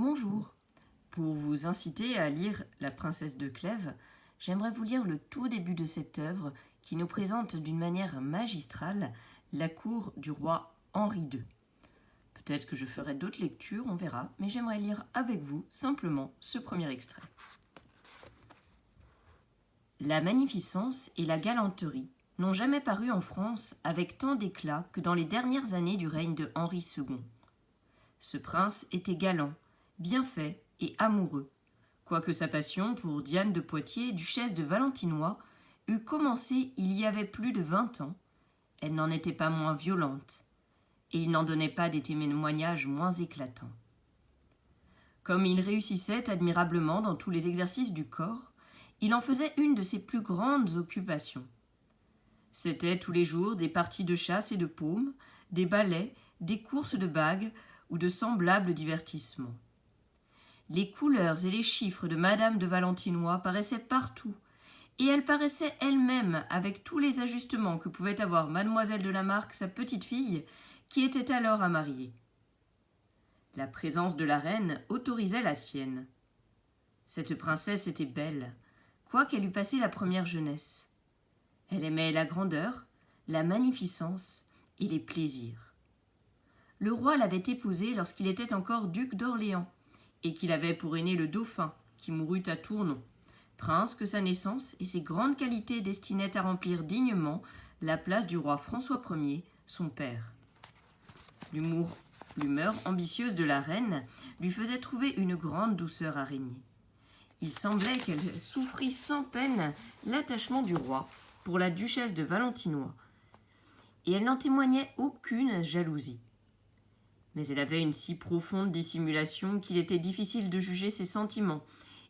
Bonjour. Pour vous inciter à lire La princesse de Clèves, j'aimerais vous lire le tout début de cette œuvre qui nous présente d'une manière magistrale la cour du roi Henri II. Peut-être que je ferai d'autres lectures, on verra, mais j'aimerais lire avec vous simplement ce premier extrait. La magnificence et la galanterie n'ont jamais paru en France avec tant d'éclat que dans les dernières années du règne de Henri II. Ce prince était galant, bien fait et amoureux, quoique sa passion pour Diane de Poitiers, duchesse de Valentinois, eût commencé il y avait plus de 20 ans, elle n'en était pas moins violente, et il n'en donnait pas des témoignages moins éclatants. Comme il réussissait admirablement dans tous les exercices du corps, il en faisait une de ses plus grandes occupations. C'étaient tous les jours des parties de chasse et de paume, des ballets, des courses de bagues ou de semblables divertissements. Les couleurs et les chiffres de Madame de Valentinois paraissaient partout, et elle paraissait elle-même avec tous les ajustements que pouvait avoir Mademoiselle de la Marque, sa petite-fille, qui était alors à marier. La présence de la reine autorisait la sienne. Cette princesse était belle, quoiqu'elle eût passé la première jeunesse. Elle aimait la grandeur, la magnificence et les plaisirs. Le roi l'avait épousée lorsqu'il était encore duc d'Orléans, et qu'il avait pour aîné le dauphin, qui mourut à Tournon, prince que sa naissance et ses grandes qualités destinaient à remplir dignement la place du roi François Ier, son père. L'humeur ambitieuse de la reine lui faisait trouver une grande douceur à régner. Il semblait qu'elle souffrit sans peine l'attachement du roi pour la duchesse de Valentinois, et elle n'en témoignait aucune jalousie. Mais elle avait une si profonde dissimulation qu'il était difficile de juger ses sentiments,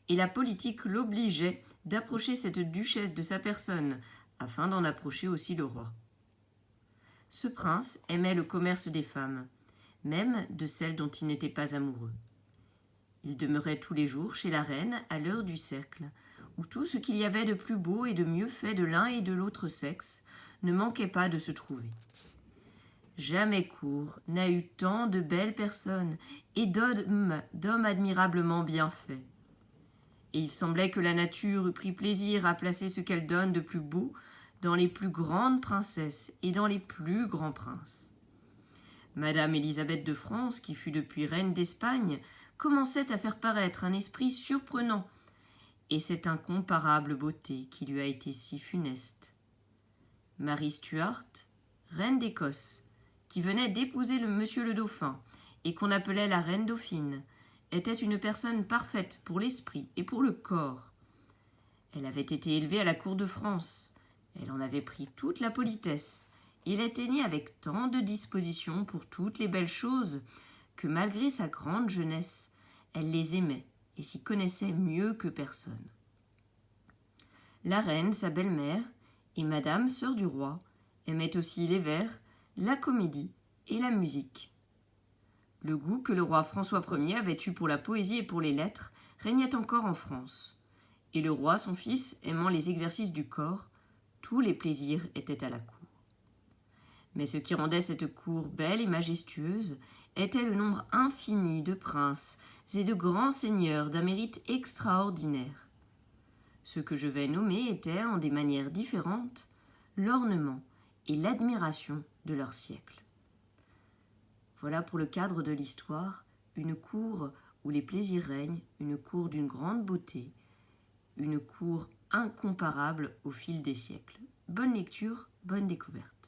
et la politique l'obligeait d'approcher cette duchesse de sa personne, afin d'en approcher aussi le roi. Ce prince aimait le commerce des femmes, même de celles dont il n'était pas amoureux. Il demeurait tous les jours chez la reine à l'heure du cercle, où tout ce qu'il y avait de plus beau et de mieux fait de l'un et de l'autre sexe ne manquait pas de se trouver. Jamais cour n'a eu tant de belles personnes et d'hommes admirablement bien faits. Et il semblait que la nature eût pris plaisir à placer ce qu'elle donne de plus beau dans les plus grandes princesses et dans les plus grands princes. Madame Élisabeth de France, qui fut depuis reine d'Espagne, commençait à faire paraître un esprit surprenant, et cette incomparable beauté qui lui a été si funeste. Marie Stuart, reine d'Écosse, qui venait d'épouser monsieur le dauphin, et qu'on appelait la reine dauphine, était une personne parfaite pour l'esprit et pour le corps. Elle avait été élevée à la cour de France, elle en avait pris toute la politesse, et elle était née avec tant de disposition pour toutes les belles choses, que malgré sa grande jeunesse, elle les aimait et s'y connaissait mieux que personne. La reine, sa belle-mère, et madame, sœur du roi, aimaient aussi les vers, la comédie et la musique. Le goût que le roi François Ier avait eu pour la poésie et pour les lettres régnait encore en France, et le roi, son fils, aimant les exercices du corps, tous les plaisirs étaient à la cour. Mais ce qui rendait cette cour belle et majestueuse était le nombre infini de princes et de grands seigneurs d'un mérite extraordinaire. Ce que je vais nommer était, en des manières différentes, l'ornement et l'admiration de leur siècle. Voilà pour le cadre de l'histoire, une cour où les plaisirs règnent, une cour d'une grande beauté, une cour incomparable au fil des siècles. Bonne lecture, bonne découverte.